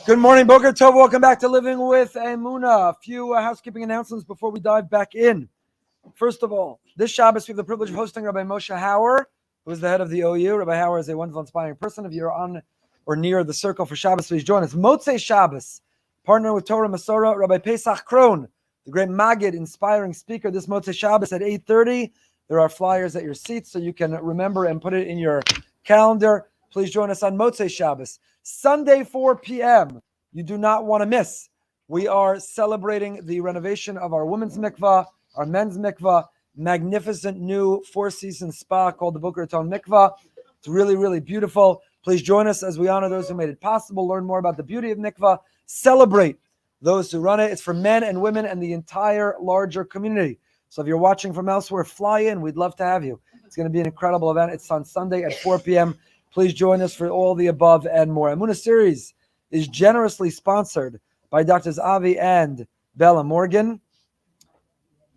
Good morning, Boker Tov. Welcome back to Living with Emunah. A few housekeeping announcements before we dive back in. First of all, this Shabbos we have the privilege of hosting Rabbi Moshe Hauer, who is the head of the OU. Rabbi Hauer is a wonderful, inspiring person. If you're on or near the circle for Shabbos, please join us. Motzei Shabbos, partner with Torah Masorah, Rabbi Pesach Kron, the great Maggid, inspiring speaker. This Motzei Shabbos at 8:30. There are flyers at your seats so you can remember and put it in your calendar. Please join us on Motzei Shabbos. Sunday, 4 p.m. You do not want to miss. We are celebrating the renovation of our women's mikvah, our men's mikvah, magnificent new four-season spa called the Boca Raton Mikvah. It's really, really beautiful. Please join us as we honor those who made it possible, learn more about the beauty of mikvah, celebrate those who run it. It's for men and women and the entire larger community. So if you're watching from elsewhere, fly in. We'd love to have you. It's going to be an incredible event. It's on Sunday at 4 p.m. Please join us for all the above and more. Emunah series is generously sponsored by Drs. Avi and Bella Morgan,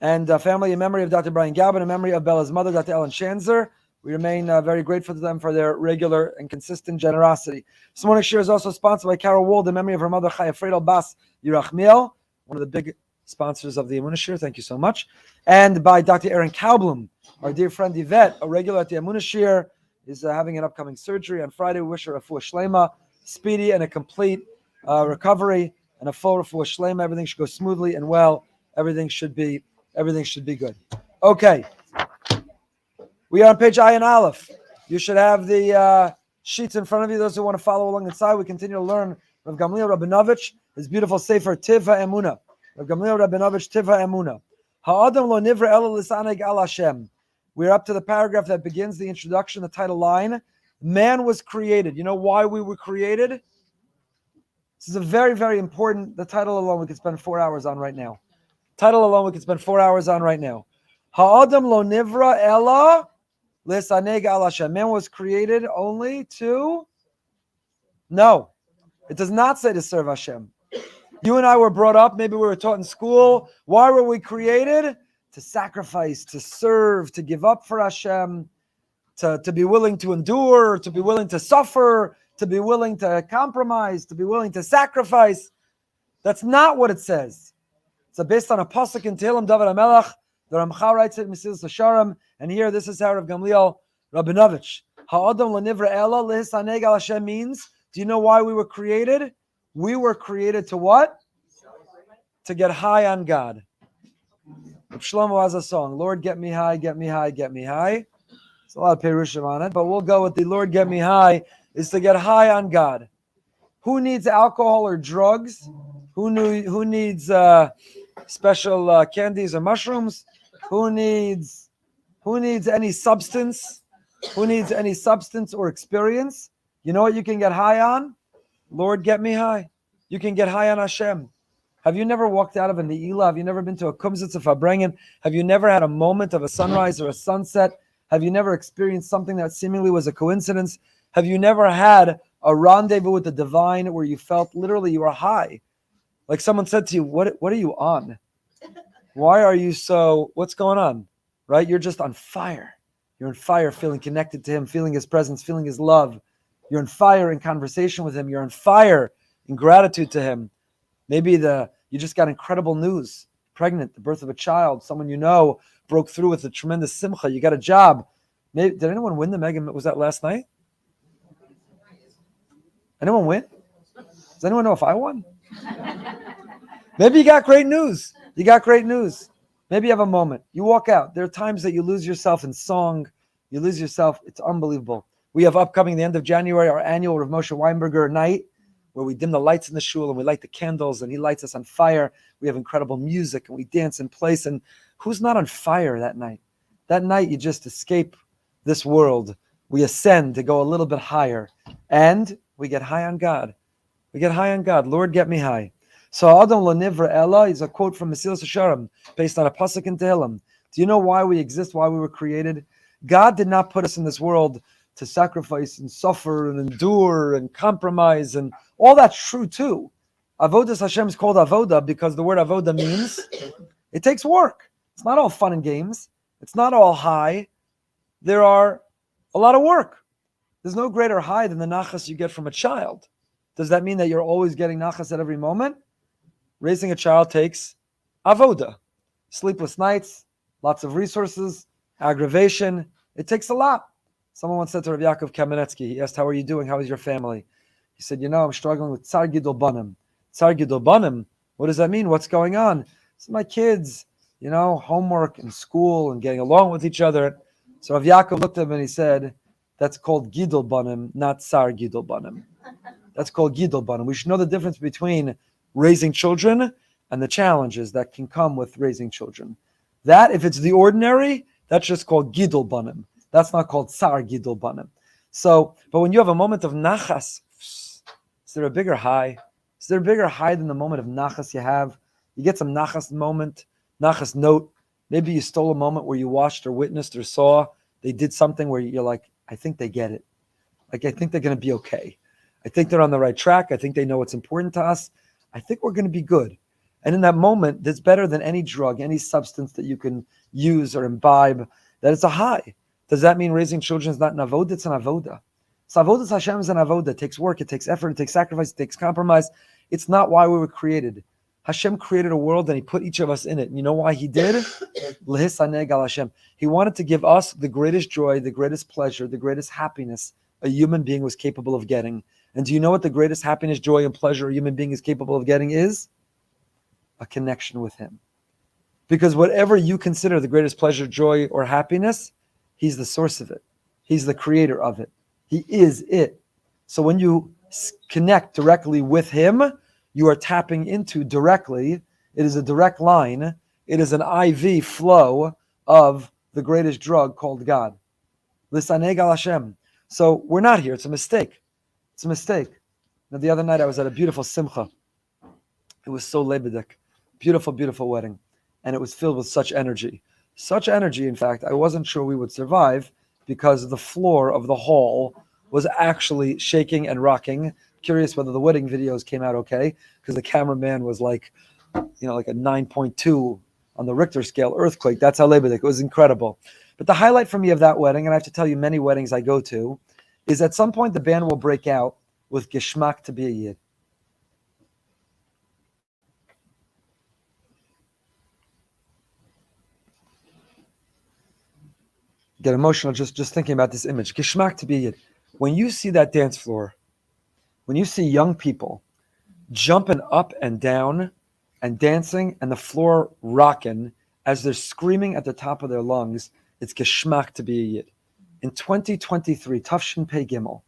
and family in memory of Dr. Brian Galvin, in memory of Bella's mother, Dr. Ellen Shanzer. We remain very grateful to them for their regular and consistent generosity. This morning's share is also sponsored by Carol Wald, in memory of her mother, Chaya Friedel Bas Yerachmiel, one of the big sponsors of the Emunah share. Thank you so much. And by Dr. Aaron Kaubblum, our dear friend Yvette, a regular at the Emunah share, is having an upcoming surgery on Friday. We wish her a full shlema, speedy and a complete recovery, and a full refuah shlema. Everything should go smoothly and well. Everything should be good. Okay. We are on page Ayin Aleph. You should have the sheets in front of you. Those who want to follow along inside, we continue to learn Rabbi Gamliel Rabinovich, his beautiful sefer Tiva Emunah. Rabbi Gamliel Rabinovich Tiva Emunah. Ha'adam lo nivra ela lisaneg al Hashem. We're up to the paragraph that begins the introduction, the title line. Man was created. You know why we were created? This is a very, very important. The title alone we could spend 4 hours on right now. Ha'adam lo nivra ela lisaneg al Hashem. Man was created only to... No, it does not say to serve Hashem. You and I were brought up, maybe we were taught in school. Why were we created? To sacrifice, to serve, to give up for Hashem, to be willing to endure, to be willing to suffer, to be willing to compromise, to be willing to sacrifice. That's not what it says. It's based on a pasuk in Tehillim, David HaMelech. The Ramchal writes it in Mesilas Yesharim, and here this is how Rabbi Gamliel Rabinovich. Ha'adam l'nivra ela lisaneg al Hashem means, do you know why we were created? We were created to what? To get high on God. Shlomo has a song, Lord, get me high, get me high, get me high. There's a lot of perushim on it, but we'll go with the Lord, get me high, is to get high on God. Who needs alcohol or drugs? Who needs special candies or mushrooms? Who needs any substance? Who needs any substance or experience? You know what you can get high on? Lord, get me high. You can get high on Hashem. Have you never walked out of a Ne'ilah? Have you never been to a Kumzitz of Fabrengen? Have you never had a moment of a sunrise or a sunset? Have you never experienced something that seemingly was a coincidence? Have you never had a rendezvous with the divine where you felt literally you were high? Like someone said to you, what are you on? Why are you so, what's going on? Right? You're just on fire. You're on fire feeling connected to him, feeling his presence, feeling his love. You're on fire in conversation with him. You're on fire in gratitude to him. Maybe you just got incredible news, pregnant, the birth of a child, someone you know broke through with a tremendous simcha. You got a job. Maybe, did anyone win the mega? Was that last night? Anyone win? Does anyone know if I won? Maybe you got great news. Maybe you have a moment. You walk out. There are times that you lose yourself in song. You lose yourself. It's unbelievable. We have upcoming the end of January, our annual Rav Moshe Weinberger night, where we dim the lights in the shul and we light the candles and he lights us on fire. We have incredible music and we dance in place. And who's not on fire that night? That night you just escape this world. We ascend to go a little bit higher and we get high on God. Lord, get me high. So Adam lo nivra ela is a quote from Mesilas Yesharim based on a pasuk in Tehillim. Do you know why we exist, why we were created? God did not put us in this world to sacrifice and suffer and endure and compromise, and all that's true too. Avodas Hashem is called avoda because the word avoda means it takes work. It's not all fun and games. It's not all high. There are a lot of work. There's no greater high than the nachas you get from a child. Does that mean that you're always getting nachas at every moment? Raising a child takes avoda, sleepless nights, lots of resources, aggravation. It takes a lot. Someone once said to Rabbi Yaakov Kamenetsky, he asked, how are you doing? How is your family? He said, I'm struggling with tsar gidol banim. Tsar gidol banim, what does that mean? What's going on? So my kids, homework and school and getting along with each other. So Rabbi Yaakov looked at him and he said, that's called gidol banim, not tsar gidol banim. That's called gidol banim. We should know the difference between raising children and the challenges that can come with raising children. That, if it's the ordinary, that's just called gidol banim. That's not called tsar gidol banim. So, but when you have a moment of nachas, is there a bigger high? Is there a bigger high than the moment of nachas you have? You get some nachas moment, nachas note. Maybe you stole a moment where you watched or witnessed or saw they did something where you're like, I think they get it. Like, I think they're going to be okay. I think they're on the right track. I think they know what's important to us. I think we're going to be good. And in that moment, that's better than any drug, any substance that you can use or imbibe, that it's a high. Does that mean raising children is not an avoda? It's an avoda. So avodas Hashem is an avoda. It takes work, it takes effort, it takes sacrifice, it takes compromise. It's not why we were created. Hashem created a world and he put each of us in it. And you know why he did? Hashem. He wanted to give us the greatest joy, the greatest pleasure, the greatest happiness a human being was capable of getting. And do you know what the greatest happiness, joy, and pleasure a human being is capable of getting is? A connection with him. Because whatever you consider the greatest pleasure, joy, or happiness, he's the source of it. He's the creator of it. He is it. So when you connect directly with him, you are tapping into directly. It is a direct line. It is an IV flow of the greatest drug called God. Lisaneg al Hashem. So we're not here. It's a mistake. It's a mistake. Now, the other night I was at a beautiful simcha. It was so lebedik. Beautiful, beautiful wedding. And it was filled with such energy. Such energy, in fact, I wasn't sure we would survive because the floor of the hall was actually shaking and rocking. Curious whether the wedding videos came out okay, because the cameraman was like a 9.2 on the Richter scale earthquake. That's how lebedik. It was incredible. But the highlight for me of that wedding, and I have to tell you many weddings I go to, is at some point the band will break out with Geshmak To Be a Yid. Get emotional just thinking about this image. Geshmak To Be a Yid. When you see that dance floor, when you see young people jumping up and down and dancing and the floor rocking as they're screaming at the top of their lungs, it's Geshmak To Be a Yid. In 2023, Tafshin Pei Gimel,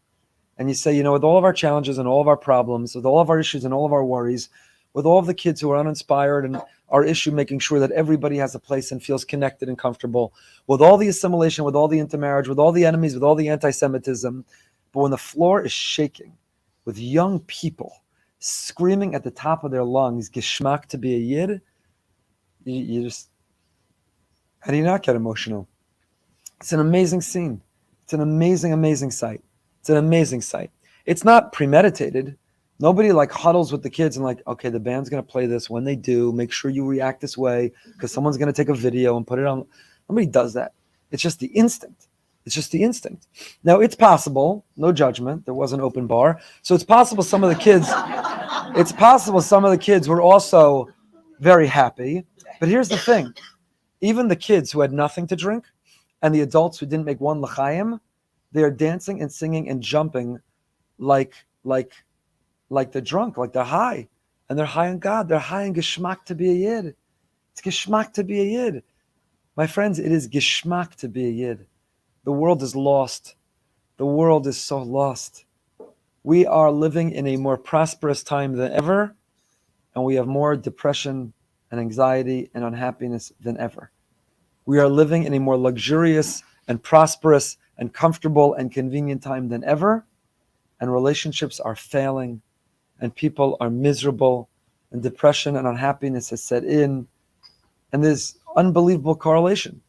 and you say, with all of our challenges and all of our problems, with all of our issues and all of our worries, with all of the kids who are uninspired and our issue making sure that everybody has a place and feels connected and comfortable, with all the assimilation, with all the intermarriage, with all the enemies, with all the anti-Semitism, but when the floor is shaking, with young people screaming at the top of their lungs, Geshmak To Be a Yid, you just, how do you not get emotional? It's an amazing scene. It's an amazing, amazing sight. It's an amazing sight. It's not premeditated. Nobody huddles with the kids and okay, the band's going to play this. When they do, make sure you react this way because someone's going to take a video and put it on. Nobody does that. It's just the instinct. It's just the instinct. Now, it's possible, no judgment. There was an open bar. So it's possible some of the kids were also very happy. But here's the thing. Even the kids who had nothing to drink and the adults who didn't make one l'chaim, they are dancing and singing and jumping like they're drunk, like they're high. And they're high on God. They're high on Geshmak To Be a Yid. It's Geshmak To Be a Yid. My friends, it is Geshmak To Be a Yid. The world is lost. The world is so lost. We are living in a more prosperous time than ever, and we have more depression and anxiety and unhappiness than ever. We are living in a more luxurious and prosperous and comfortable and convenient time than ever, and relationships are failing, and people are miserable, and depression and unhappiness has set in, and there's unbelievable correlation.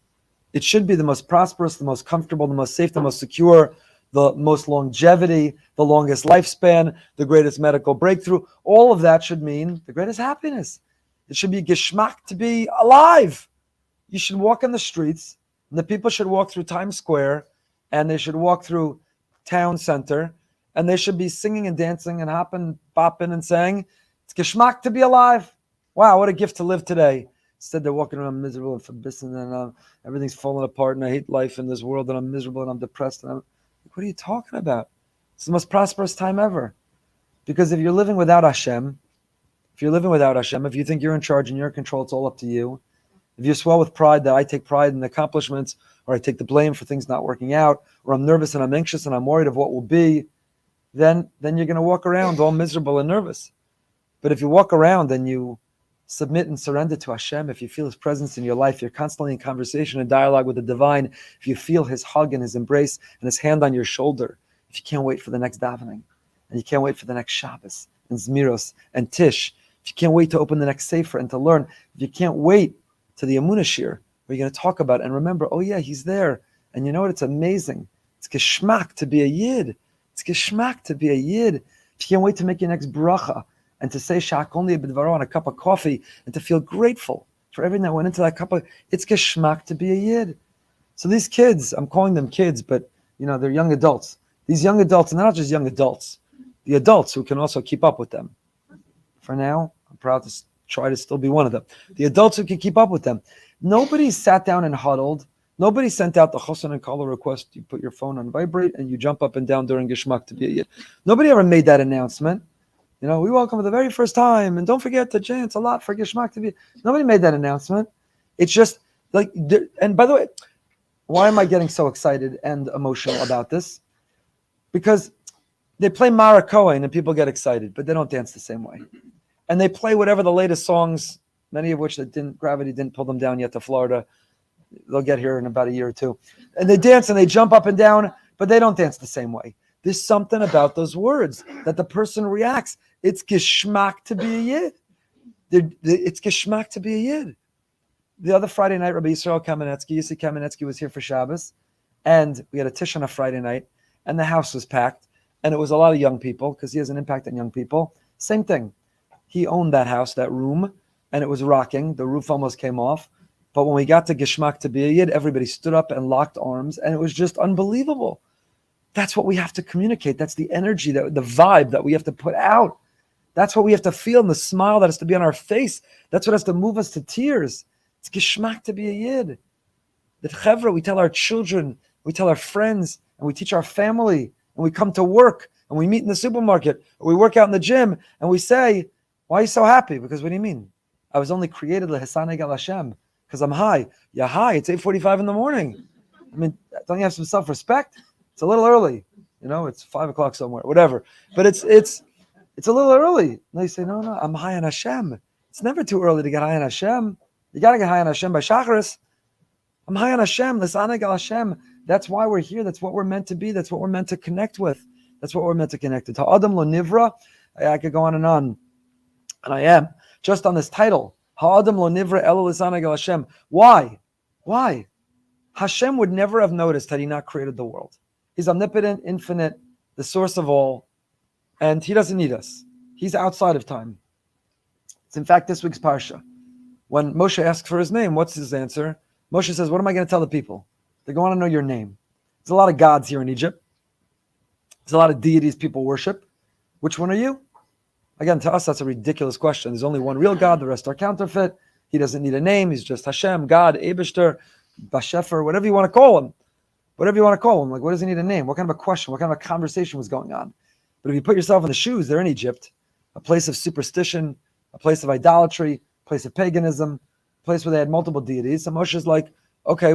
It should be the most prosperous, the most comfortable, the most safe, the most secure, the most longevity, the longest lifespan, the greatest medical breakthrough. All of that should mean the greatest happiness. It should be Geshmak To Be alive. You should walk in the streets, and the people should walk through Times Square, and they should walk through Town Center, And they should be singing and dancing and hopping, bopping and saying, it's Geshmak to be alive. Wow, what a gift to live today. Instead, they're walking around miserable and forbidden and everything's falling apart and I hate life in this world and I'm miserable and I'm depressed. And what are you talking about? It's the most prosperous time ever. Because if you're living without Hashem, if you think you're in charge and you're in control, it's all up to you. If you swell with pride that I take pride in the accomplishments, or I take the blame for things not working out, or I'm nervous and I'm anxious and I'm worried of what will be, then you're going to walk around all miserable and nervous. But if you walk around and you submit and surrender to Hashem, if you feel His presence in your life, you're constantly in conversation and dialogue with the divine, if you feel His hug and His embrace and His hand on your shoulder, if you can't wait for the next davening, and you can't wait for the next Shabbos and Zmiros and Tish, if you can't wait to open the next Sefer and to learn, if you can't wait to the Emunah Shir, where you're going to talk about it and remember, oh yeah, He's there. And you know what? It's amazing. It's Geshmak to be a Yid. It's Geshmak to be a Yid. If you can't wait to make your next bracha and to say Shak only a bidvaro on a cup of coffee and to feel grateful for everything that went into that cup of, it's Geshmak to be a Yid. So these kids, I'm calling them kids, but they're young adults. These young adults, and they're not just young adults, the adults who can also keep up with them. For now, I'm proud to try to still be one of them. The adults who can keep up with them. Nobody sat down and huddled. Nobody sent out the chosan and kala request. You put your phone on vibrate and you jump up and down during Geshmak to be a Yid. Nobody ever made that announcement. We welcome for the very first time, and don't forget to chant a lot for Geshmak to be. Nobody made that announcement. It's just like, and by the way, why am I getting so excited and emotional about this? Because they play Mara Cohen and people get excited, but they don't dance the same way. And they play whatever the latest songs, many of which gravity didn't pull them down yet to Florida. They'll get here in about a year or two. And they dance and they jump up and down, but they don't dance the same way. There's something about those words that the person reacts. It's Geshmak to be a Yid. It's Geshmak to be a Yid. The other Friday night, Rabbi Yisrael Kamenetsky was here for Shabbos, and we had a Tish on a Friday night, and the house was packed, and it was a lot of young people, because he has an impact on young people. Same thing. He owned that house, that room, and it was rocking. The roof almost came off. But when we got to Geshmak to be a Yid, everybody stood up and locked arms, and it was just unbelievable. That's what we have to communicate. That's the energy, the vibe that we have to put out. That's what we have to feel, and the smile that has to be on our face. That's what has to move us to tears. It's Geshmak to be a Yid. That chevra, we tell our children, we tell our friends, and we teach our family, and we come to work, and we meet in the supermarket, or we work out in the gym, and we say, why are you so happy? Because what do you mean? I was only created lehesaneg al Hashem, because I'm high. You're high. It's 8:45 in the morning. I mean, don't you have some self-respect? It's a little early. It's 5 o'clock somewhere, whatever. But it's a little early. No, you say, no, I'm high on Hashem. It's never too early to get high on Hashem. You got to get high on Hashem by Shacharis. I'm high on Hashem. Lesaneg al Hashem. That's why we're here. That's what we're meant to be. That's what we're meant to connect with. That's what we're meant to connect with. Ha'adam lo nivra. I could go on. And I am. Just on this title. Ha'adam lo nivra elo lesaneg al Hashem. Why? Hashem would never have noticed had He not created the world. He's omnipotent, infinite, the source of all, and He doesn't need us. He's outside of time. It's in fact this week's parsha. When Moshe asks for his name, what's his answer? Moshe says, what am I going to tell the people? They're going to know your name. There's a lot of gods here in Egypt. There's a lot of deities people worship. Which one are you? Again, to us, that's a ridiculous question. There's only one real God. The rest are counterfeit. He doesn't need a name. He's just Hashem, God, Eibishter, Bashefer, whatever you want to call Him. Whatever you want to call Him. Like, what does He need a name? What kind of a question? What kind of a conversation was going on? But if you put yourself in the shoes, they're in Egypt, a place of superstition, a place of idolatry, a place of paganism, a place where they had multiple deities. So Moshe's like, okay,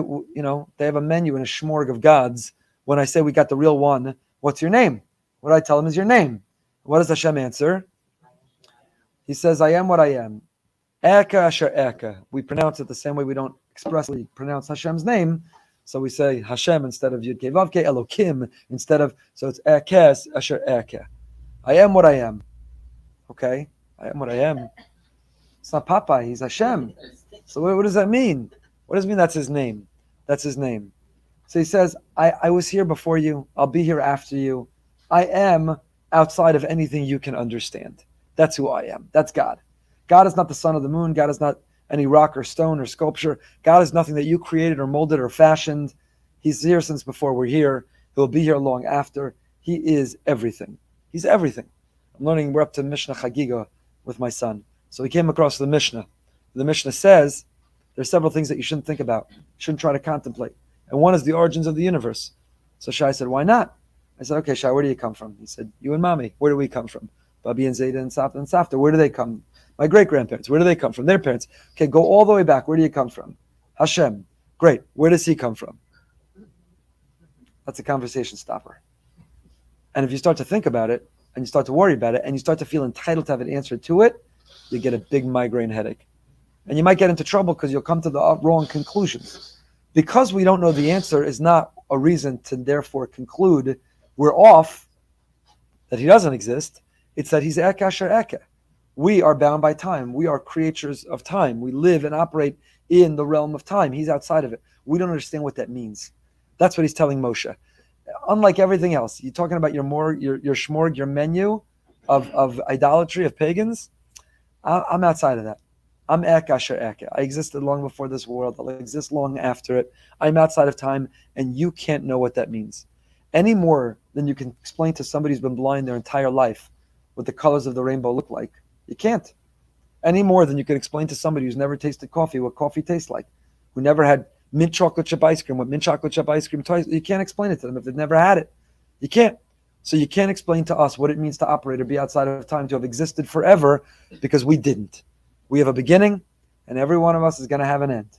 they have a menu and a shmorg of gods. When I say we got the real one, what's your name? What I tell him is your name. What does Hashem answer? He says, I am what I am. Eka asher eka. We pronounce it the same way we don't expressly pronounce Hashem's name. So we say Hashem instead of Yud Kei Vav Kei, Elokim instead of, so it's Ekes asher eka. I am what I am. Okay? I am what I am. It's not Popeye, He's Hashem. So what does that mean? What does it mean that's His name? That's His name. So He says, I was here before you. I'll be here after you. I am outside of anything you can understand. That's who I am. That's God. God is not the sun or the moon. God is not any rock or stone or sculpture. God is nothing that you created or molded or fashioned. He's here since before we're here. He'll be here long after. He is everything. He's everything. We're up to Mishnah Chagiga with my son. So we came across the Mishnah. The Mishnah says there's several things that you shouldn't think about, you shouldn't try to contemplate. And one is the origins of the universe. So Shai said, why not? I said, okay, Shai, where do you come from? He said, you and Mommy. Where do we come from? Babi and Zayda and Sapta and Safta. Where do they come? My great-grandparents. Where do they come from? Their parents. Okay, go all the way back. Where do you come from? Hashem. Great. Where does he come from? That's a conversation stopper. And if you start to think about it, and you start to worry about it, and you start to feel entitled to have an answer to it, you get a big migraine headache. And you might get into trouble because you'll come to the wrong conclusions. Because we don't know the answer is not a reason to therefore conclude we're off, that he doesn't exist. It's that he's Eka Asher Eka. We are bound by time. We are creatures of time. We live and operate in the realm of time. He's outside of it. We don't understand what that means. That's what he's telling Moshe. Unlike everything else, you're talking about your shmorg, your menu of idolatry, of pagans. I'm outside of that. I'm Eka Asher Eka. I existed long before this world. I'll exist long after it. I'm outside of time, and you can't know what that means. Any more than you can explain to somebody who's been blind their entire life what the colors of the rainbow look like. You can't. Any more than you can explain to somebody who's never tasted coffee what coffee tastes like, who never had mint chocolate chip ice cream, what mint chocolate chip ice cream tastes. You can't explain it to them if they've never had it. You can't. So you can't explain to us what it means to operate or be outside of time, to have existed forever, because we didn't. We have a beginning, and every one of us is going to have an end.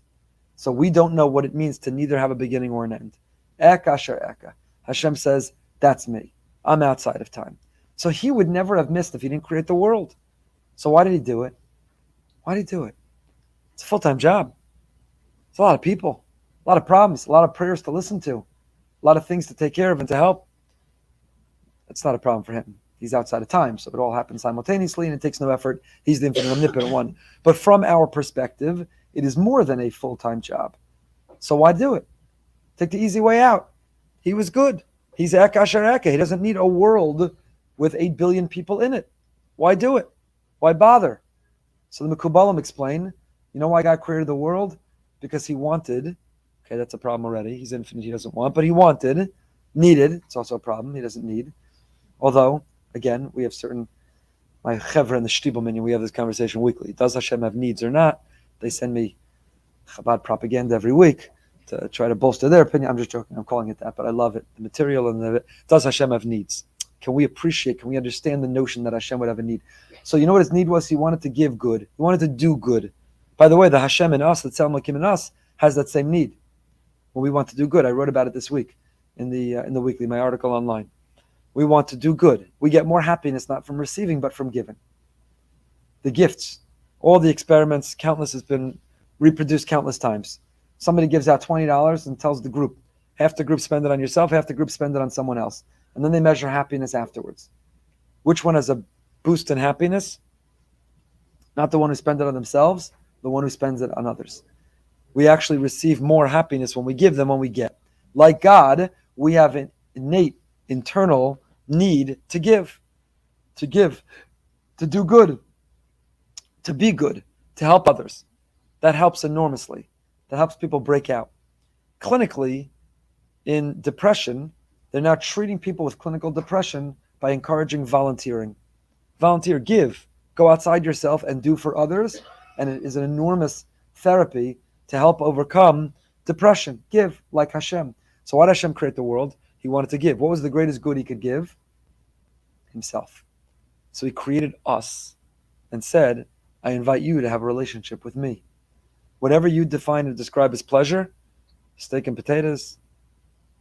So we don't know what it means to neither have a beginning or an end. Eka Asher Eka. Hashem says, that's me. I'm outside of time. So he would never have missed if he didn't create the world. So why did he do it? Why did he do it? It's a full-time job. It's a lot of people, a lot of problems, a lot of prayers to listen to, a lot of things to take care of and to help. It's not a problem for him. He's outside of time, so it all happens simultaneously and it takes no effort. He's the infinite omnipotent one. But from our perspective, it is more than a full-time job. So why do it? Take the easy way out. He was good. He's Eka Asher Eka. He doesn't need a world with 8 billion people in it. Why do it? Why bother? So the Mekubalim explain, you know why God created the world? Because he wanted, okay, that's a problem already. He's infinite, he doesn't want, but he wanted, needed, it's also a problem, he doesn't need. Although, again, we have certain, my chevra in the Shtibel minion, we have this conversation weekly. Does Hashem have needs or not? They send me Chabad propaganda every week to try to bolster their opinion. I'm just joking, I'm calling it that, but I love it. The material and does Hashem have needs? Can we appreciate, can we understand the notion that Hashem would have a need? So you know what his need was? He wanted to give good. He wanted to do good. By the way, the Hashem in us, the Tzelem Elokim in us, has that same need. When we want to do good, I wrote about it this week in the weekly, my article online. We want to do good. We get more happiness not from receiving, but from giving. The gifts, all the experiments, countless, has been reproduced countless times. Somebody gives out $20 and tells the group, half the group spend it on yourself, half the group spend it on someone else. And then they measure happiness afterwards. Which one has a boost in happiness? Not the one who spends it on themselves, the one who spends it on others. We actually receive more happiness when we give than when we get. Like God, we have an innate, internal need to give, to do good, to be good, to help others. That helps enormously. That helps people break out. Clinically, in depression, they're now treating people with clinical depression by encouraging volunteering. Volunteer, give, go outside yourself and do for others. And it is an enormous therapy to help overcome depression. Give, like Hashem. So why did Hashem create the world? He wanted to give. What was the greatest good he could give? Himself. So he created us and said, I invite you to have a relationship with me. Whatever you define and describe as pleasure, steak and potatoes,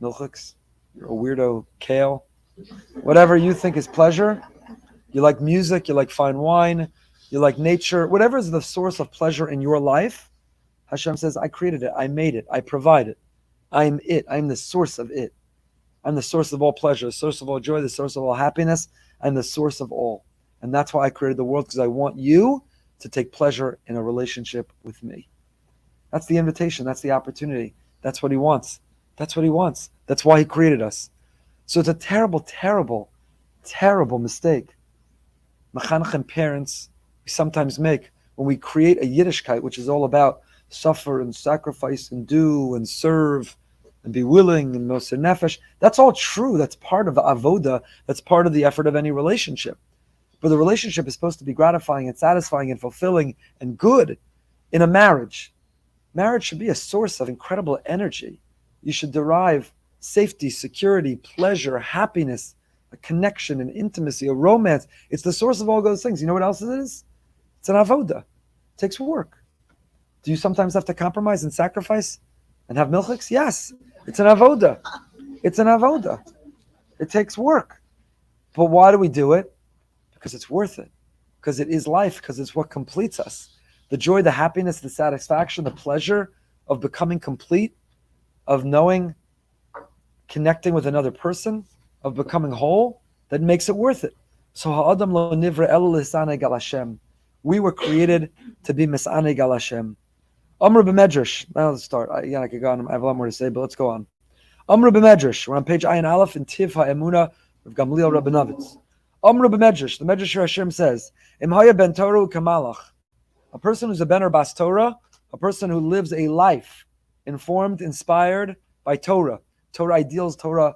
milchiks, you're a weirdo, kale, whatever you think is pleasure, you like music, you like fine wine, you like nature, whatever is the source of pleasure in your life, Hashem says, I created it, I made it, I provide it. I'm it, I'm the source of it. I'm the source of all pleasure, the source of all joy, the source of all happiness, I'm the source of all. And that's why I created the world, because I want you to take pleasure in a relationship with me. That's the invitation, that's the opportunity. That's what he wants. That's what he wants. That's why he created us. So it's a terrible, terrible, terrible mistake Mechanech parents we sometimes make when we create a Yiddishkeit, which is all about suffer and sacrifice and do and serve. and be willing and moser nefesh. That's all true. That's part of the avoda. That's part of the effort of any relationship. But the relationship is supposed to be gratifying and satisfying and fulfilling and good in a marriage. Marriage should be a source of incredible energy. You should derive safety, security, pleasure, happiness, a connection, an intimacy, a romance. It's the source of all those things. You know what else it is? It's an avoda. It takes work. Do you sometimes have to compromise and sacrifice and have milchiks? Yes. It's an avoda. It's an avoda. It takes work. But why do we do it? Because it's worth it. Because it is life. Because it's what completes us. The joy, the happiness, the satisfaction, the pleasure of becoming complete, of knowing, connecting with another person, of becoming whole, that makes it worth it. So ha'adam lo nivra ela lisaneg al Hashem. We were created to be misaneg al Hashem. Amr b'medrash. Now let's start. I could go on. I have a lot more to say, but let's go on. Amr b'medrash. We're on page Ayin Aleph in Tiv ha'Emunah of Gamliel HaKohen. Amr b'medrash. The Medrash Hashem says, Im haya ben Torah kamalach. A person who's a ben or bas Torah, a person who lives a life informed, inspired by Torah. Torah ideals, Torah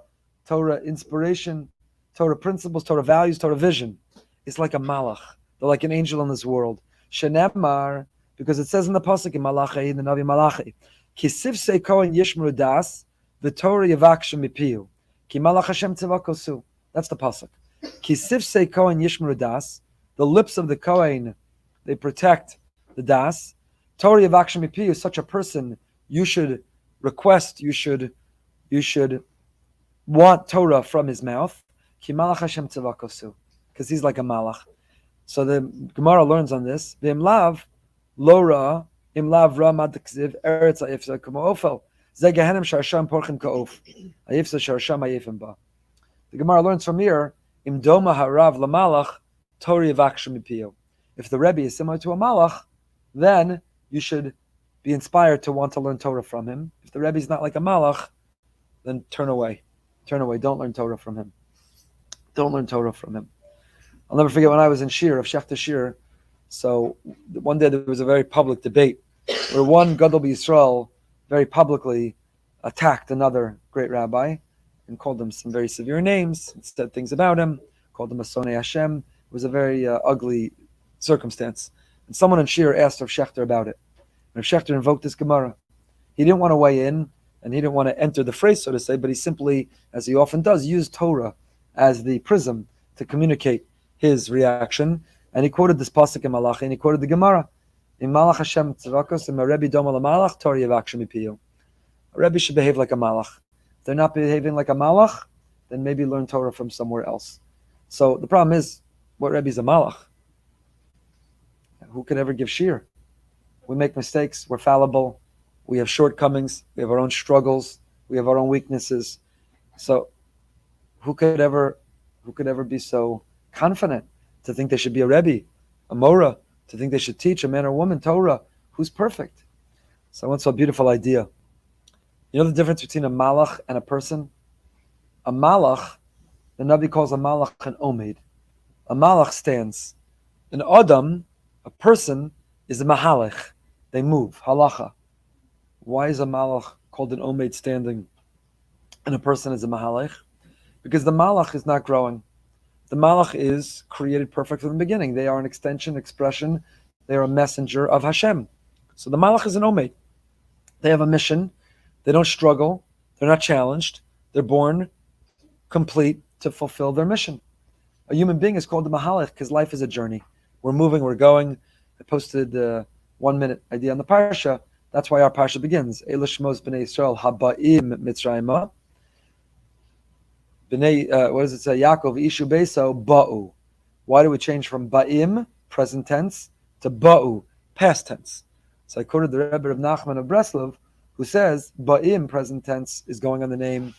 inspiration, Torah principles, Torah values, Torah vision. It's like a malach. They're like an angel in this world. Shenemar, because it says in the pasuk in Malachi, in the Navi Malachi, Ki sifsei kohen yishmru das, the Torah yavak mipiu. Ki malach Hashem tzivakosu. That's the pasuk. Ki sifsei kohen yishmru das, the lips of the kohen, they protect the das. Torah yavak mipiu, such a person, you should request, you should want Torah from his mouth. Ki malach Hashem tzivakosu. Because he's like a malach. So the Gemara learns on this. V'im lav, Lora im lav ra madksiv eretz ayifsa kamo ofel ze gehenim sharsham porchim kaof ayifsa sharsham ayifim ba. The Gemara learns from here im doma harav lamalach Torah yavakshim mipio. If the Rebbe is similar to a malach, then you should be inspired to want to learn Torah from him. If the Rebbe is not like a malach, then turn away. Don't learn Torah from him. Don't learn Torah from him. I'll never forget when I was in Shir of Shechta Shir. So one day there was a very public debate where one Gadol B'Yisrael very publicly attacked another great rabbi and called him some very severe names, said things about him, called him a Sonei Hashem. It was a very ugly circumstance. And someone in Shir asked Rav Shechter about it. And Rav Shechter invoked this Gemara. He didn't want to weigh in and he didn't want to enter the phrase, so to say, but he simply, as he often does, used Torah as the prism to communicate his reaction. And he quoted this pasuk in Malachi, and he quoted the Gemara. In Malach Hashem tzavakos, in Rebbe doma lamalach, Torah yavakshim mipiyu. A Rebbe should behave like a malach. If they're not behaving like a malach, then maybe learn Torah from somewhere else. So the problem is, what Rebbe is a malach? Who could ever give shir? We make mistakes, we're fallible, we have shortcomings, we have our own struggles, we have our own weaknesses. So who could ever be so confident to think they should be a Rebbe, a Mora, to think they should teach a man or woman Torah who's perfect? So I once saw a beautiful idea. You know the difference between a malach and a person? A malach, the Navi calls a malach an omed. A malach stands. An adam, a person, is a mahalech. They move, halacha. Why is a malach called an omed standing and a person is a mahalech? Because the malach is not growing. The malach is created perfect from the beginning. They are an extension, expression. They are a messenger of Hashem. So the malach is an omed. They have a mission. They don't struggle. They're not challenged. They're born complete to fulfill their mission. A human being is called the mahalech because life is a journey. We're moving, we're going. I posted a 1-minute idea on the parsha. That's why our parsha begins. Eila shmos b'nei Yisrael haba'im mitzrayimah. What does it say? Yaakov ishu beso ba'u. Why do we change from ba'im, present tense, to ba'u, past tense? So I quoted the Rebbe of Nachman of Breslov, who says ba'im, present tense, is going on the name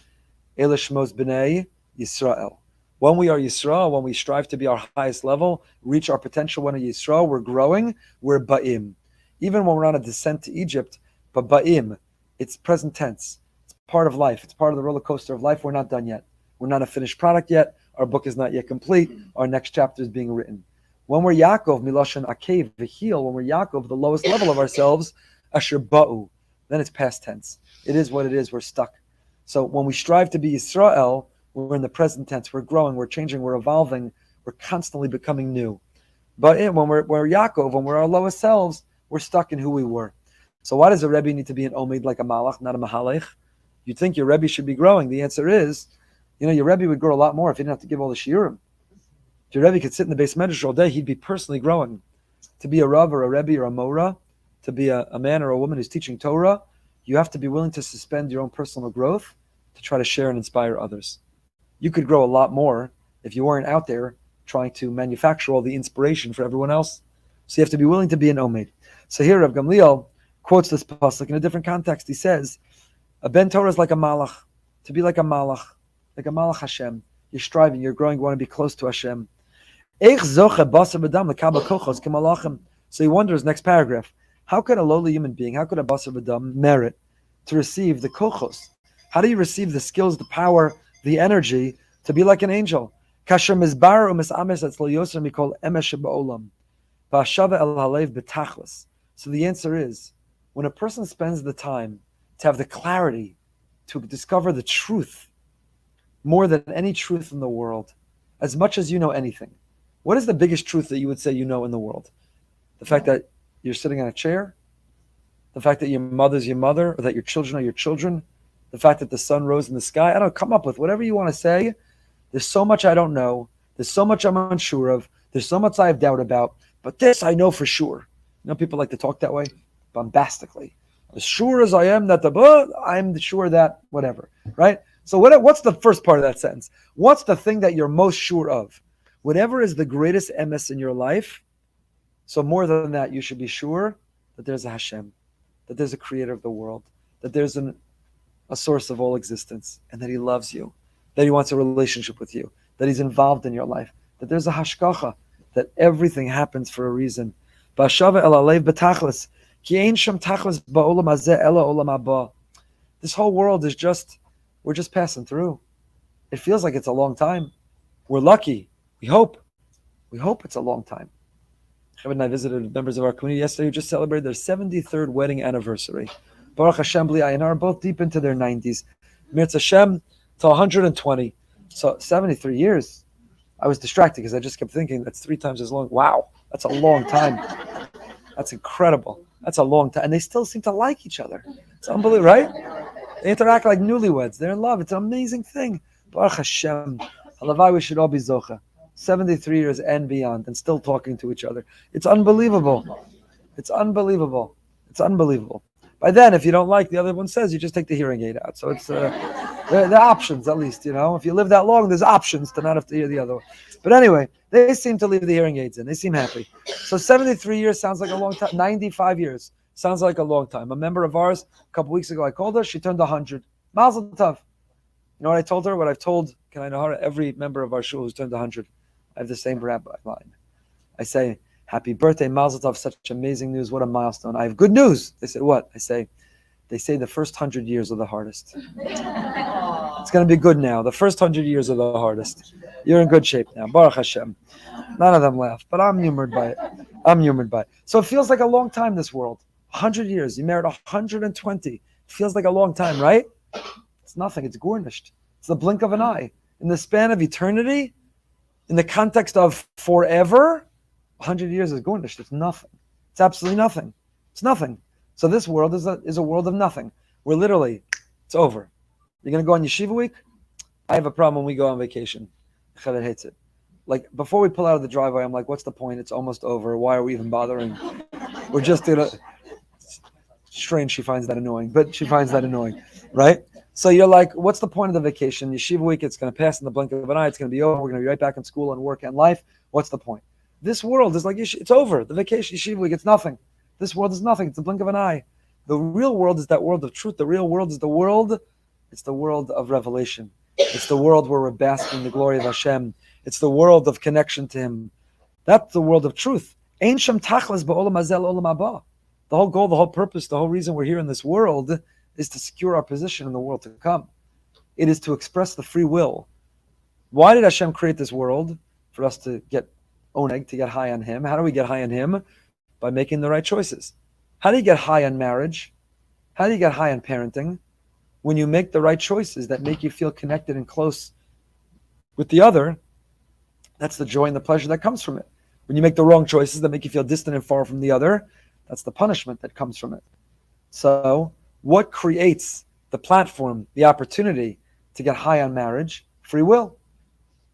Eila shmos b'nei Yisrael. When we are Yisrael, when we strive to be our highest level, reach our potential when we're Yisrael, we're growing, we're ba'im. Even when we're on a descent to Egypt, but ba'im, it's present tense. It's part of life. It's part of the roller coaster of life. We're not done yet. We're not a finished product yet. Our book is not yet complete. Our next chapter is being written. When we're Yaakov, Miloshan Akev, V'hil, when we're Yaakov, the lowest level of ourselves, Asher Ba'u, then it's past tense. It is what it is. We're stuck. So when we strive to be Yisrael, we're in the present tense. We're growing, we're changing, we're evolving, we're constantly becoming new. But when we're Yaakov, when we're our lowest selves, we're stuck in who we were. So why does a Rebbe need to be an Omed like a malach, not a mahalech? You'd think your Rebbe should be growing. The answer is, your Rebbe would grow a lot more if he didn't have to give all the shiurim. If your Rebbe could sit in the base medrash all day, he'd be personally growing. To be a Rav or a Rebbe or a Mora, to be a man or a woman who's teaching Torah, you have to be willing to suspend your own personal growth to try to share and inspire others. You could grow a lot more if you weren't out there trying to manufacture all the inspiration for everyone else. So you have to be willing to be an Omed. So here Rabbi Gamliel quotes this pasuk in a different context. He says, a ben Torah is like a malach, to be like a malach Hashem. You're striving, you're growing, you want to be close to Hashem. So he wonders, next paragraph, how could a lowly human being, how could a basar v'dam merit to receive the kochos? How do you receive the skills, the power, the energy to be like an angel? So the answer is, when a person spends the time to have the clarity to discover the truth more than any truth in the world, as much as you know anything, what is the biggest truth that you would say you know in the world? The fact that you're sitting on a chair? The fact that your mother's your mother, or that your children are your children? The fact that the sun rose in the sky? I don't know, come up with whatever you want to say. There's so much I don't know. There's so much I'm unsure of. There's so much I have doubt about. But this I know for sure. People like to talk that way, bombastically. As sure as I am that I'm sure that whatever, right? So what's the first part of that sentence? What's the thing that you're most sure of? Whatever is the greatest emes in your life, so more than that, you should be sure that there's a Hashem, that there's a creator of the world, that there's a source of all existence, and that he loves you, that he wants a relationship with you, that he's involved in your life, that there's a hashgacha, that everything happens for a reason. This whole world is we're just passing through. It feels like it's a long time. We're lucky. We hope it's a long time. Chabad and I visited members of our community yesterday who just celebrated their 73rd wedding anniversary. Baruch Hashem, Bli Ayin Hara, both deep into their 90s. Mirz Hashem to 120. So 73 years. I was distracted because I just kept thinking that's 3 times as long. Wow, that's a long time. That's incredible. That's a long time. And they still seem to like each other. It's unbelievable, right? They interact like newlyweds. They're in love. It's an amazing thing. Baruch Hashem. Halavai, we should all be zocha. 73 years and beyond, and still talking to each other. It's unbelievable. It's unbelievable. It's unbelievable. By then, if you don't like the other one says, you just take the hearing aid out. So it's there are options, at least, If you live that long, there's options to not have to hear the other one. But anyway, they seem to leave the hearing aids in. They seem happy. So 73 years sounds like a long time. 95 years sounds like a long time. A member of ours, a couple weeks ago, I called her. She turned 100. Mazel tov. You know what I told her? What I've told every member of our shul who's turned 100. I have the same rabbi line. I say, happy birthday, Mazel Tov, such amazing news. What a milestone. I have good news. They said, what? I say, they say the first 100 years are the hardest. It's going to be good now. The first 100 years are the hardest. You're in good shape now. Baruch Hashem. None of them laugh, but I'm humored by it. So it feels like a long time, this world. 100 years. You married 120. It feels like a long time, right? It's nothing. It's gornished. It's the blink of an eye. In the span of eternity, in the context of forever, 100 years is gornished. It's nothing. It's absolutely nothing. It's nothing. So this world is a world of nothing. We're literally, it's over. You're going to go on yeshiva week? I have a problem when we go on vacation. Chaved hates it. Like, before we pull out of the driveway, I'm like, what's the point? It's almost over. Why are we even bothering? We're just in a... Strange she finds that annoying, but she finds that annoying, right? So you're like, what's the point of the vacation? Yeshiva week, it's going to pass in the blink of an eye. It's going to be over. We're going to be right back in school and work and life. What's the point? This world is like, it's over. The vacation, yeshiva week, it's nothing. This world is nothing. It's the blink of an eye. The real world is that world of truth. The real world is it's the world of revelation. It's the world where we're basking in the glory of Hashem. It's the world of connection to Him. That's the world of truth. Ein shem tachlis ba'olam hazeh l'olam haba. The whole goal, the whole purpose, the whole reason we're here in this world is to secure our position in the world to come. It is to express the free will. Why did Hashem create this world? For us to get oneg, to get high on Him. How do we get high on Him? By making the right choices. How do you get high on marriage? How do you get high on parenting? when you make the right choices that make you feel connected and close with the other, that's the joy and the pleasure that comes from it. When you make the wrong choices that make you feel distant and far from the other, that's the punishment that comes from it. So what creates the platform, the opportunity to get high on marriage? Free will.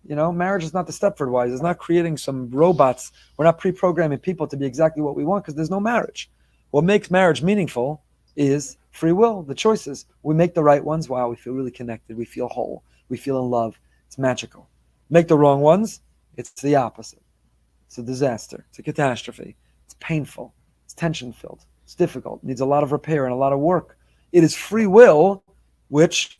Marriage is not the Stepford Wives. It's not creating some robots. We're not pre-programming people to be exactly what we want because there's no marriage. What makes marriage meaningful is free will, the choices. We make the right ones. Wow, we feel really connected. We feel whole. We feel in love. It's magical. Make the wrong ones, it's the opposite. It's a disaster. It's a catastrophe. It's painful. It's tension-filled. It's difficult. It needs a lot of repair and a lot of work. It is free will which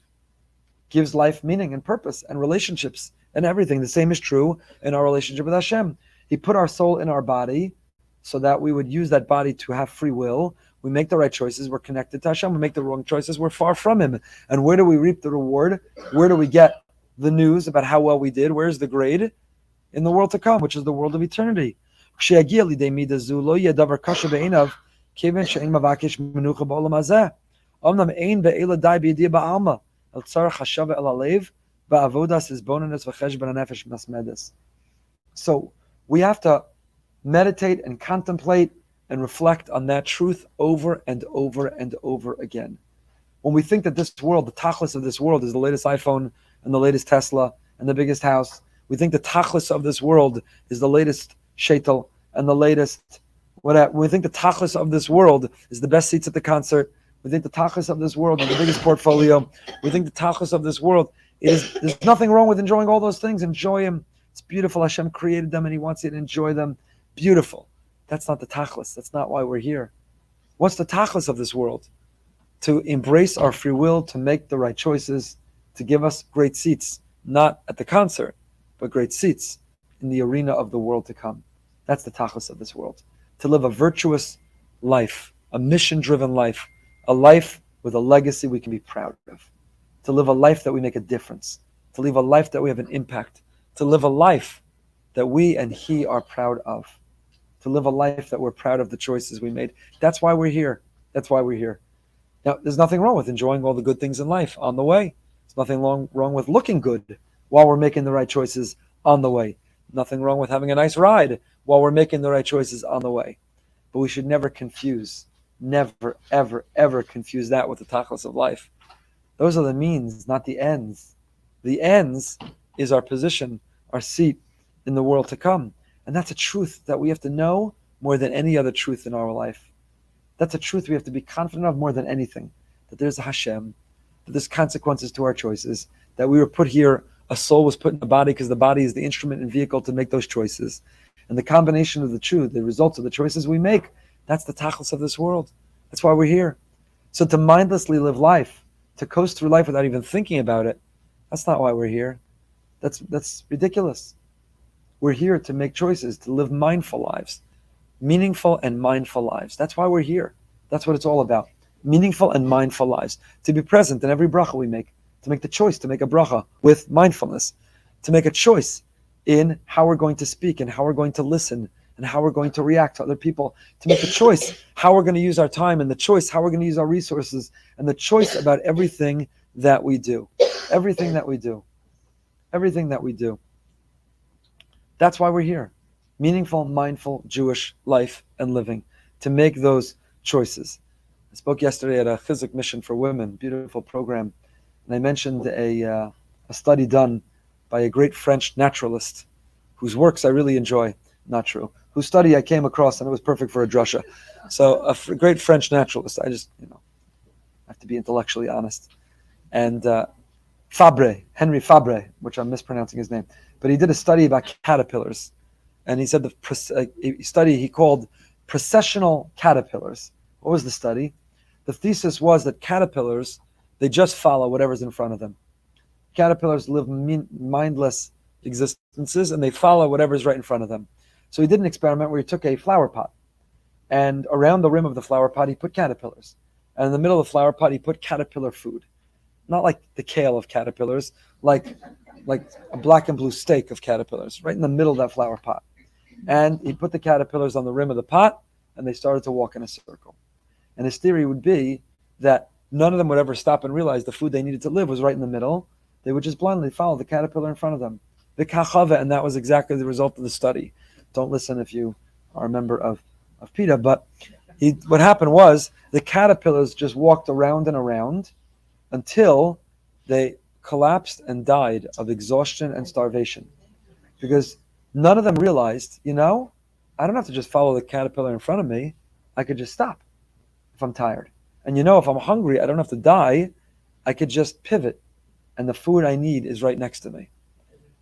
gives life meaning and purpose and relationships and everything. The same is true in our relationship with Hashem. He put our soul in our body so that we would use that body to have free will. We make the right choices, we're connected to Hashem. We make the wrong choices, we're far from Him. And where do we reap the reward? Where do we get the news about how well we did? Where's the grade? In the world to come, which is the world of eternity. So we have to meditate and contemplate and reflect on that truth over and over and over again. When we think that this world, the tachlis of this world, is the latest iPhone and the latest Tesla and the biggest house, we think the tachlis of this world is the latest shaitel and the latest whatever. We think the tachlis of this world is the best seats at the concert. We think the tachlis of this world is the biggest portfolio. We think the tachlis of this world is, there's nothing wrong with enjoying all those things. Enjoy them. It's beautiful. Hashem created them and He wants you to enjoy them. Beautiful. That's not the tachlis. That's not why we're here. What's the tachlis of this world? To embrace our free will, to make the right choices, to give us great seats, not at the concert, but great seats in the arena of the world to come. That's the tachlis of this world. To live a virtuous life, a mission-driven life, a life with a legacy we can be proud of. To live a life that we make a difference. To live a life that we have an impact. To live a life that we and He are proud of. To live a life that we're proud of the choices we made. That's why we're here. That's why we're here. Now, there's nothing wrong with enjoying all the good things in life on the way. There's nothing wrong with looking good while we're making the right choices on the way. Nothing wrong with having a nice ride while we're making the right choices on the way. But we should never confuse, never, ever, ever confuse that with the tachlis of life. Those are the means, not the ends. The ends is our position, our seat in the world to come. And that's a truth that we have to know more than any other truth in our life. That's a truth we have to be confident of more than anything. That there's a Hashem, that there's consequences to our choices, that we were put here, a soul was put in the body because the body is the instrument and vehicle to make those choices. And the combination of the truth, the results of the choices we make, that's the tachlis of this world. That's why we're here. So to mindlessly live life, to coast through life without even thinking about it, that's not why we're here. That's ridiculous. We're here to make choices, to live mindful lives, meaningful and mindful lives. That's why we're here. That's what it's all about. Meaningful and mindful lives. To be present in every bracha we make, to make the choice to make a bracha with mindfulness, to make a choice in how we're going to speak and how we're going to listen and how we're going to react to other people, to make a choice how we're going to use our time and the choice how we're going to use our resources and the choice about everything that we do. Everything that we do. Everything that we do. That's why we're here. Meaningful, mindful Jewish life and living, to make those choices. I spoke yesterday at a Chizuk Mission for Women, beautiful program, and I mentioned a study done by a great French naturalist whose works I really enjoy. Not true. Whose study I came across and it was perfect for a drasha. So a great French naturalist. I just, have to be intellectually honest. And Henry Fabre, which I'm mispronouncing his name, but he did a study about caterpillars. And he said the study he called Processional Caterpillars. What was the study? The thesis was that caterpillars, they just follow whatever's in front of them. Caterpillars live mindless existences and they follow whatever's right in front of them. So he did an experiment where he took a flower pot and around the rim of the flower pot he put caterpillars. And in the middle of the flower pot he put caterpillar food. Not like the kale of caterpillars, like a black and blue steak of caterpillars, right in the middle of that flower pot. And he put the caterpillars on the rim of the pot, and they started to walk in a circle. And his theory would be that none of them would ever stop and realize the food they needed to live was right in the middle. They would just blindly follow the caterpillar in front of them. The kachava, and that was exactly the result of the study. Don't listen if you are a member of PETA, but what happened was the caterpillars just walked around and around until they collapsed and died of exhaustion and starvation. Because none of them realized, I don't have to just follow the caterpillar in front of me. I could just stop if I'm tired. And if I'm hungry, I don't have to die. I could just pivot. And the food I need is right next to me.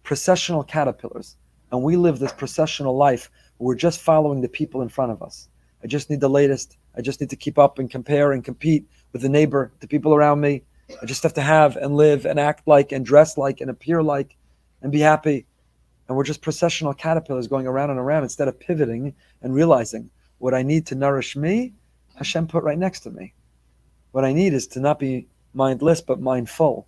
Processional caterpillars. And we live this processional life where we're just following the people in front of us. I just need the latest. I just need to keep up and compare and compete with the neighbor, the people around me. I just have to have and live and act like and dress like and appear like and be happy. And we're just processional caterpillars going around and around instead of pivoting and realizing what I need to nourish me, Hashem put right next to me. What I need is to not be mindless but mindful,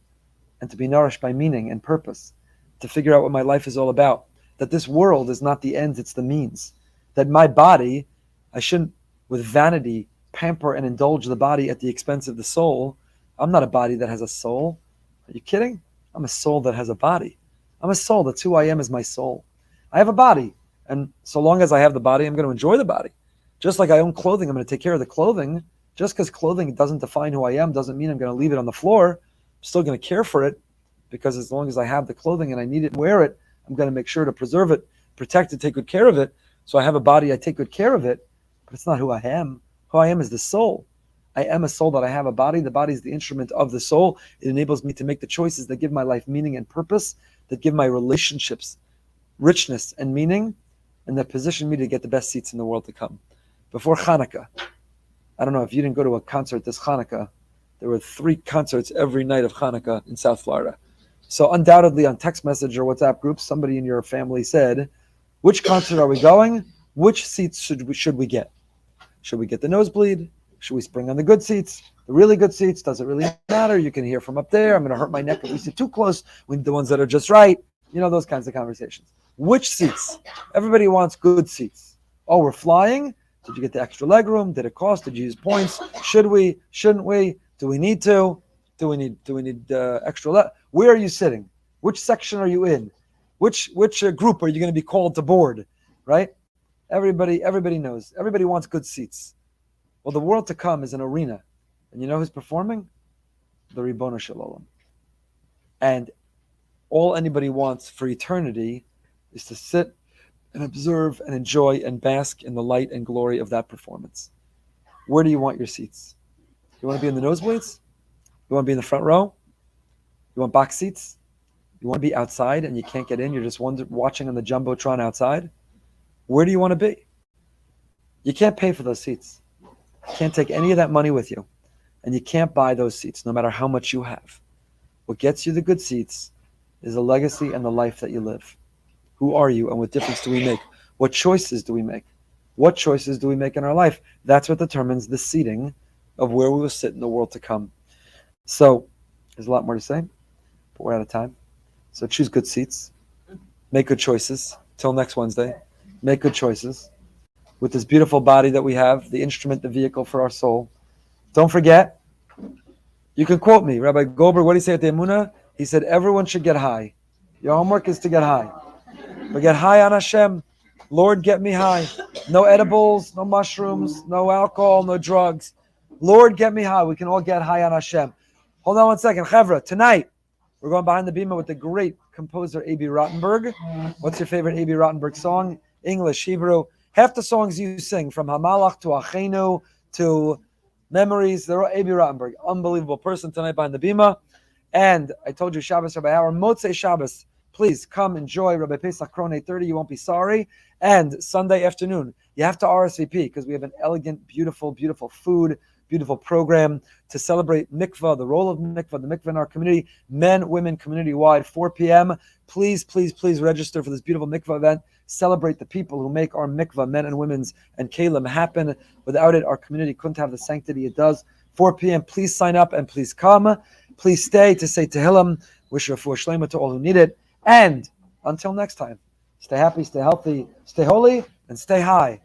and to be nourished by meaning and purpose, to figure out what my life is all about. That this world is not the end, it's the means. That my body, I shouldn't, with vanity, pamper and indulge the body at the expense of the soul. I'm not a body that has a soul. Are you kidding? I'm a soul that has a body. I'm a soul. That's who I am, is my soul. I have a body. And so long as I have the body, I'm going to enjoy the body. Just like I own clothing, I'm going to take care of the clothing. Just because clothing doesn't define who I am doesn't mean I'm going to leave it on the floor. I'm still going to care for it, because as long as I have the clothing and I need it and wear it, I'm going to make sure to preserve it, protect it, take good care of it. So I have a body, I take good care of it, but it's not who I am. Who I am is the soul. I am a soul that I have a body. The body is the instrument of the soul. It enables me to make the choices that give my life meaning and purpose, that give my relationships richness and meaning, and that position me to get the best seats in the world to come. Before Hanukkah, I don't know if you didn't go to a concert this Hanukkah. There were 3 concerts every night of Hanukkah in South Florida. So undoubtedly on text message or WhatsApp groups, somebody in your family said, which concert are we going? Which seats should we get? Should we get the nosebleed? Should we spring on the good seats? The really good seats? Does it really matter? You can hear from up there. I'm going to hurt my neck if we sit too close. We need the ones that are just right. Those kinds of conversations. Which seats? Everybody wants good seats. Oh, we're flying? Did you get the extra leg room? Did it cost? Did you use points? Should we? Shouldn't we? Do we need to? Do we need extra? Where are you sitting? Which section are you in? Which group are you going to be called to board? Right? Everybody knows. Everybody wants good seats. Well, the world to come is an arena, and you know who's performing? The Ribono Shel Olam. And all anybody wants for eternity is to sit and observe and enjoy and bask in the light and glory of that performance. Where do you want your seats? You want to be in the nosebleeds? You want to be in the front row? You want box seats? You want to be outside and you can't get in? You're just watching on the Jumbotron outside? Where do you want to be? You can't pay for those seats. You can't take any of that money with you. And you can't buy those seats, no matter how much you have. What gets you the good seats is the legacy and the life that you live. Who are you and what difference do we make? What choices do we make? What choices do we make in our life? That's what determines the seating of where we will sit in the world to come. So, there's a lot more to say, but we're out of time. So choose good seats. Make good choices. Till next Wednesday. Make good choices. With this beautiful body that we have, the instrument, the vehicle for our soul. Don't forget, you can quote me, Rabbi Goldberg, what did he say at the Emunah? He said, everyone should get high. Your homework is to get high. But get high on Hashem. Lord, get me high. No edibles, no mushrooms, no alcohol, no drugs. Lord, get me high. We can all get high on Hashem. Hold on one second. Chevra, tonight, we're going behind the bima with the great composer A.B. Rottenberg. What's your favorite A.B. Rottenberg song? English, Hebrew. Half the songs you sing, from Hamalach to Achenu to Memories, they're all A.B. Rottenberg. Unbelievable person tonight behind the bima. And I told you, Shabbos, Rabbi Hauer, Motzei Shabbos. Please come enjoy Rabbi Pesach Kron 8:30. You won't be sorry. And Sunday afternoon, you have to RSVP because we have an elegant, beautiful, beautiful food, beautiful program to celebrate mikvah, the role of mikvah, the mikvah in our community, men, women, community-wide, 4 p.m. Please, please, please register for this beautiful mikvah event. Celebrate the people who make our mikvah, men and women's, and kalim happen. Without it, our community couldn't have the sanctity it does. 4 p.m. Please sign up and please come. Please stay to say Tehillim. Wish refuah shlema to all who need it. And until next time, stay happy, stay healthy, stay holy, and stay high.